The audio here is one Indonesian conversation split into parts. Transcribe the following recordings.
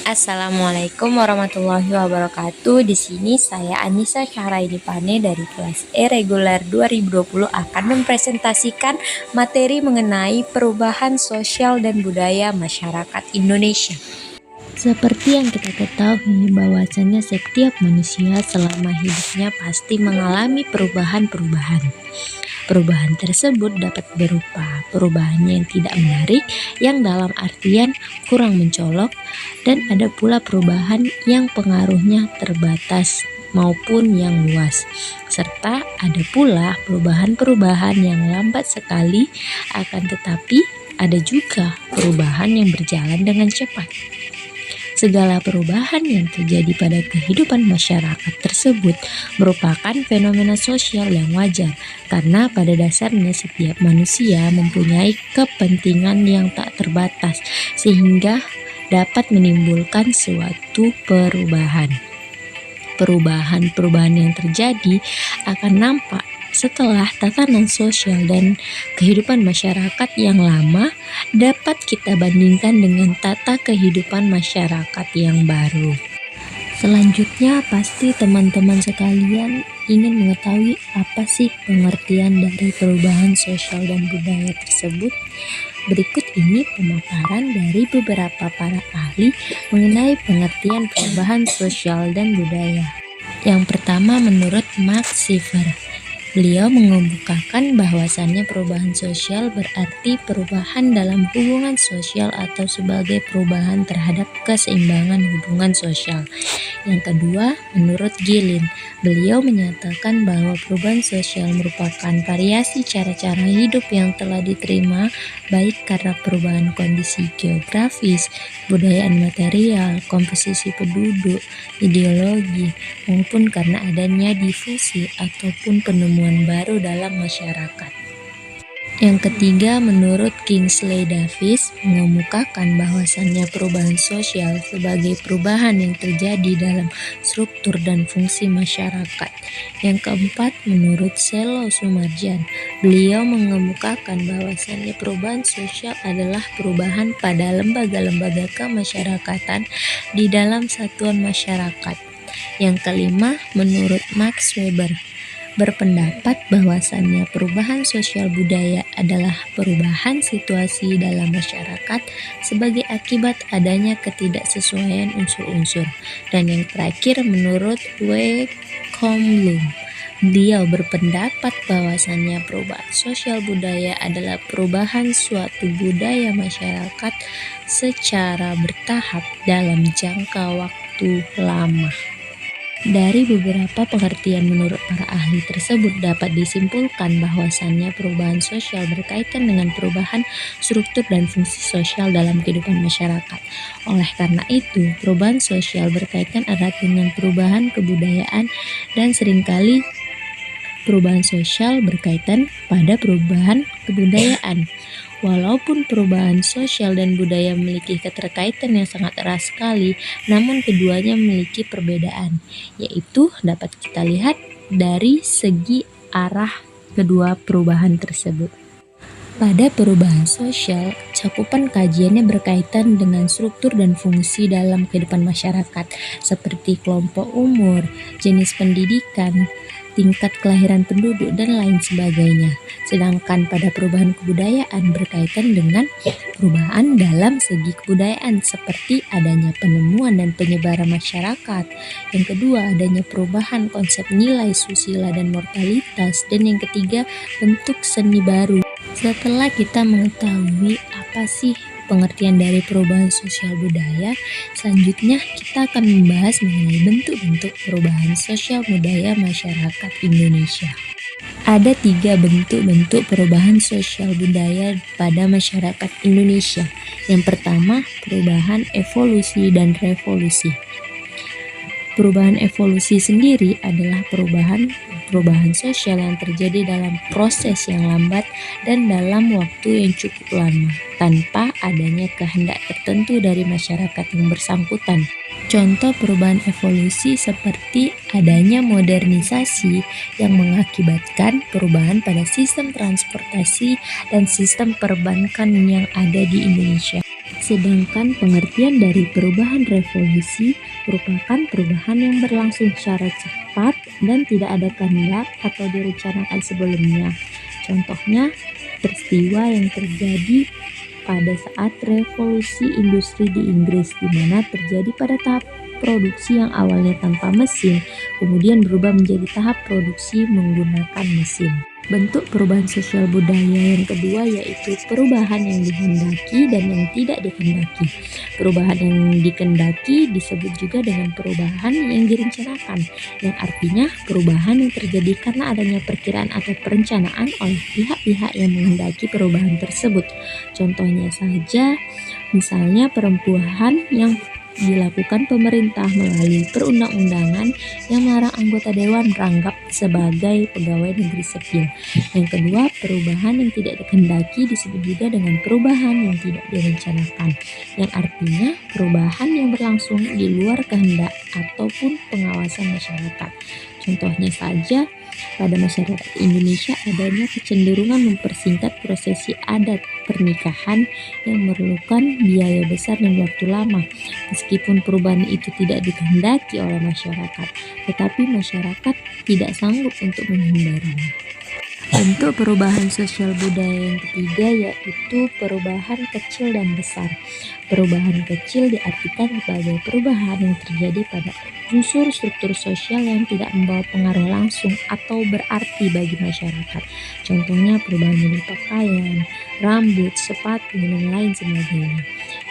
Assalamualaikum warahmatullahi wabarakatuh. Di sini saya Anissa Syahraini Pane dari kelas E reguler 2020 akan mempresentasikan materi mengenai perubahan sosial dan budaya masyarakat Indonesia. Seperti yang kita ketahui bahwasanya setiap manusia selama hidupnya pasti mengalami perubahan-perubahan. Perubahan tersebut dapat berupa perubahan yang tidak menarik, yang dalam artian kurang mencolok, dan ada pula perubahan yang pengaruhnya terbatas maupun yang luas. Serta ada pula perubahan-perubahan yang lambat sekali, akan tetapi ada juga perubahan yang berjalan dengan cepat. Segala perubahan yang terjadi pada kehidupan masyarakat tersebut merupakan fenomena sosial yang wajar, karena pada dasarnya setiap manusia mempunyai kepentingan yang tak terbatas sehingga dapat menimbulkan suatu perubahan. Perubahan-perubahan yang terjadi akan nampak setelah tatanan sosial dan kehidupan masyarakat yang lama dapat kita bandingkan dengan tata kehidupan masyarakat yang baru. Selanjutnya pasti teman-teman sekalian ingin mengetahui apa sih pengertian dari perubahan sosial dan budaya tersebut. Berikut ini pemaparan dari beberapa para ahli mengenai pengertian perubahan sosial dan budaya. Yang pertama menurut Max Siver. Beliau mengemukakan bahwasannya perubahan sosial berarti perubahan dalam hubungan sosial atau sebagai perubahan terhadap keseimbangan hubungan sosial. Yang kedua, menurut Gilin, beliau menyatakan bahwa perubahan sosial merupakan variasi cara-cara hidup yang telah diterima baik karena perubahan kondisi geografis, budayaan material, komposisi penduduk, ideologi, maupun karena adanya difusi ataupun penemuan baru dalam masyarakat. Yang ketiga, menurut Kingsley Davis mengemukakan bahwasannya perubahan sosial sebagai perubahan yang terjadi dalam struktur dan fungsi masyarakat. Yang keempat, menurut Selo Sumarjan, beliau mengemukakan bahwasannya perubahan sosial adalah perubahan pada lembaga-lembaga kemasyarakatan di dalam satuan masyarakat. Yang kelima, menurut Max Weber, berpendapat bahwasannya perubahan sosial budaya adalah perubahan situasi dalam masyarakat sebagai akibat adanya ketidaksesuaian unsur-unsur. Dan yang terakhir menurut W. Komlum, beliau berpendapat bahwasannya perubahan sosial budaya adalah perubahan suatu budaya masyarakat secara bertahap dalam jangka waktu lama. Dari beberapa pengertian menurut para ahli tersebut dapat disimpulkan bahwasannya perubahan sosial berkaitan dengan perubahan struktur dan fungsi sosial dalam kehidupan masyarakat. Oleh karena itu, perubahan sosial berkaitan erat dengan perubahan kebudayaan dan seringkali perubahan sosial berkaitan pada perubahan kebudayaan. Walaupun perubahan sosial dan budaya memiliki keterkaitan yang sangat erat sekali, namun keduanya memiliki perbedaan, yaitu dapat kita lihat dari segi arah kedua perubahan tersebut. Pada perubahan sosial, cakupan kajiannya berkaitan dengan struktur dan fungsi dalam kehidupan masyarakat, seperti kelompok umur, jenis pendidikan, tingkat kelahiran penduduk, dan lain sebagainya. Sedangkan pada perubahan kebudayaan berkaitan dengan perubahan dalam segi kebudayaan, seperti adanya penemuan dan penyebaran masyarakat. Yang kedua, adanya perubahan konsep nilai susila dan mortalitas. Dan yang ketiga, bentuk seni baru. Setelah kita mengetahui apa sih pengertian dari perubahan sosial budaya, selanjutnya kita akan membahas mengenai bentuk-bentuk perubahan sosial budaya masyarakat Indonesia. Ada 3 bentuk-bentuk perubahan sosial budaya pada masyarakat Indonesia. Yang pertama, perubahan evolusi dan revolusi. Perubahan evolusi sendiri adalah perubahan sosial yang terjadi dalam proses yang lambat dan dalam waktu yang cukup lama, tanpa adanya kehendak tertentu dari masyarakat yang bersangkutan. Contoh perubahan evolusi seperti adanya modernisasi yang mengakibatkan perubahan pada sistem transportasi dan sistem perbankan yang ada di Indonesia. Sedangkan pengertian dari perubahan revolusi merupakan perubahan yang berlangsung secara cepat dan tidak ada kehendak atau direncanakan sebelumnya. Contohnya, peristiwa yang terjadi pada saat revolusi industri di Inggris, di mana terjadi pada tahap produksi yang awalnya tanpa mesin, kemudian berubah menjadi tahap produksi menggunakan mesin. Bentuk perubahan sosial budaya yang kedua yaitu perubahan yang dikehendaki dan yang tidak dikehendaki. Perubahan yang dikehendaki disebut juga dengan perubahan yang direncanakan, yang artinya perubahan yang terjadi karena adanya perkiraan atau perencanaan oleh pihak-pihak yang menghendaki perubahan tersebut. Contohnya saja, misalnya perubahan yang dilakukan pemerintah melalui perundang-undangan yang melarang anggota dewan merangkap sebagai pegawai negeri sipil. Yang kedua, perubahan yang tidak dikehendaki disebut juga dengan perubahan yang tidak direncanakan, yang artinya perubahan yang berlangsung di luar kehendak ataupun pengawasan masyarakat. Contohnya saja, pada masyarakat Indonesia adanya kecenderungan mempersingkat prosesi adat pernikahan yang memerlukan biaya besar dan waktu lama. Meskipun perubahan itu tidak dikehendaki oleh masyarakat, tetapi masyarakat tidak sanggup untuk menghindarinya. Bentuk perubahan sosial budaya yang ketiga yaitu perubahan kecil dan besar. Perubahan kecil diartikan sebagai perubahan yang terjadi pada unsur struktur sosial yang tidak membawa pengaruh langsung atau berarti bagi masyarakat. Contohnya perubahan jenis pakaian, rambut, sepatu, dan lain sebagainya.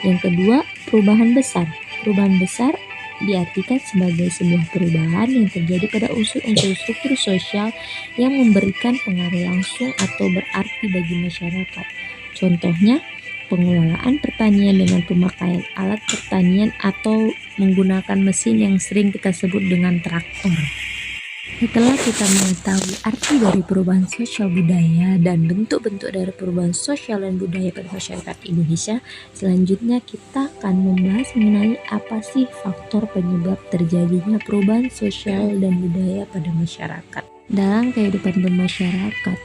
Yang kedua, perubahan besar. Perubahan besar diartikan sebagai sebuah perubahan yang terjadi pada unsur-unsur struktur sosial yang memberikan pengaruh langsung atau berarti bagi masyarakat. Contohnya, pengelolaan pertanian dengan pemakaian alat pertanian atau menggunakan mesin yang sering kita sebut dengan traktor. Setelah kita mengetahui arti dari perubahan sosial budaya dan bentuk-bentuk dari perubahan sosial dan budaya pada masyarakat Indonesia, selanjutnya kita akan membahas mengenai apa sih faktor penyebab terjadinya perubahan sosial dan budaya pada masyarakat. Dalam kehidupan bermasyarakat,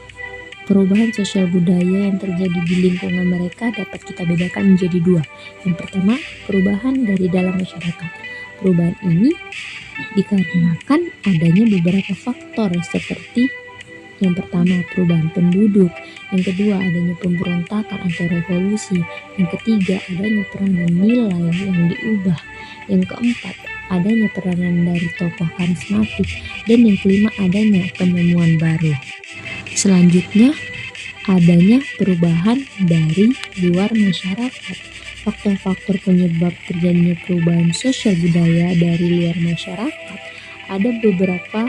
perubahan sosial budaya yang terjadi di lingkungan mereka dapat kita bedakan menjadi dua. Yang pertama, perubahan dari dalam masyarakat. Perubahan ini dikarenakan adanya beberapa faktor seperti yang pertama perubahan penduduk, yang kedua adanya pemberontakan atau revolusi, yang ketiga adanya peranan nilai yang diubah, yang keempat adanya peranan dari tokoh karismatik, dan yang kelima adanya penemuan baru. Selanjutnya adanya perubahan dari luar masyarakat. Faktor-faktor penyebab terjadinya perubahan sosial budaya dari luar masyarakat ada beberapa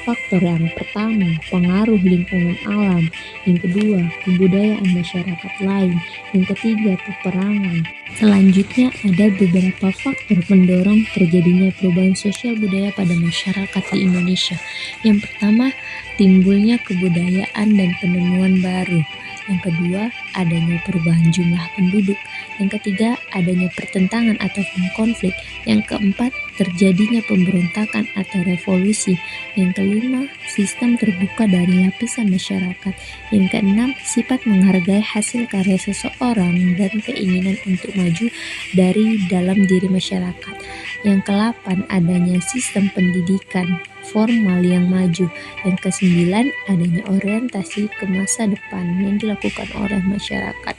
faktor. Yang pertama, pengaruh lingkungan alam, yang kedua, kebudayaan masyarakat lain, yang ketiga, peperangan. Selanjutnya ada beberapa faktor pendorong terjadinya perubahan sosial budaya pada masyarakat di Indonesia. Yang pertama, timbulnya kebudayaan dan penemuan baru. Yang kedua, adanya perubahan jumlah penduduk. Yang ketiga, adanya pertentangan atau konflik. Yang keempat, terjadinya pemberontakan atau revolusi. Yang kelima, sistem terbuka dari lapisan masyarakat. Yang keenam, sifat menghargai hasil karya seseorang dan keinginan untuk maju dari dalam diri masyarakat. Yang ke-8, adanya sistem pendidikan formal yang maju. Yang ke-9, adanya orientasi ke masa depan yang dilakukan oleh masyarakat.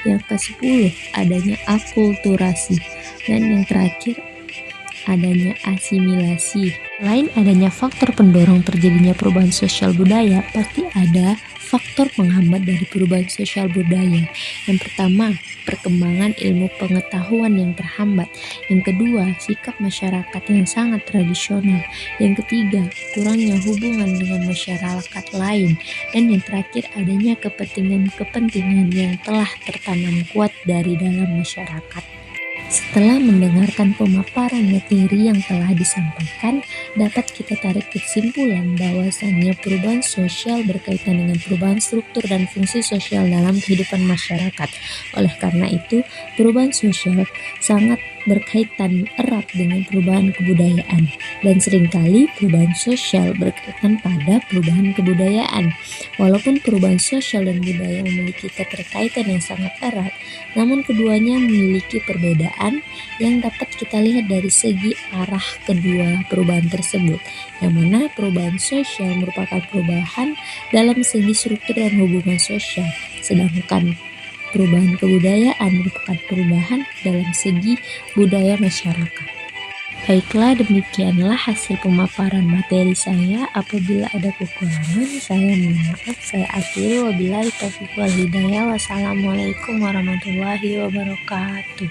Yang ke-10, adanya akulturasi. Dan yang terakhir, adanya asimilasi. Selain adanya faktor pendorong terjadinya perubahan sosial budaya, pasti ada faktor penghambat dari perubahan sosial budaya. Yang pertama, perkembangan ilmu pengetahuan yang terhambat. Yang kedua, sikap masyarakat yang sangat tradisional. Yang ketiga, kurangnya hubungan dengan masyarakat lain. Dan yang terakhir, adanya kepentingan-kepentingan yang telah tertanam kuat dari dalam masyarakat. Setelah mendengarkan pemaparan materi yang telah disampaikan, dapat kita tarik kesimpulan bahwasannya perubahan sosial berkaitan dengan perubahan struktur dan fungsi sosial dalam kehidupan masyarakat. Oleh karena itu, perubahan sosial sangat berkaitan erat dengan perubahan kebudayaan, dan seringkali perubahan sosial berkaitan pada perubahan kebudayaan. Walaupun perubahan sosial dan budaya memiliki keterkaitan yang sangat erat, namun keduanya memiliki perbedaan yang dapat kita lihat dari segi arah kedua perubahan tersebut, yang mana perubahan sosial merupakan perubahan dalam segi struktur dan hubungan sosial, sedangkan perubahan kebudayaan merupakan perubahan dalam segi budaya masyarakat. Baiklah, demikianlah hasil pemaparan materi saya. Apabila ada kekurangan, saya mohon maaf. Saya akhiri, wabillahi taufiq wal hidayah. Wassalamualaikum warahmatullahi wabarakatuh.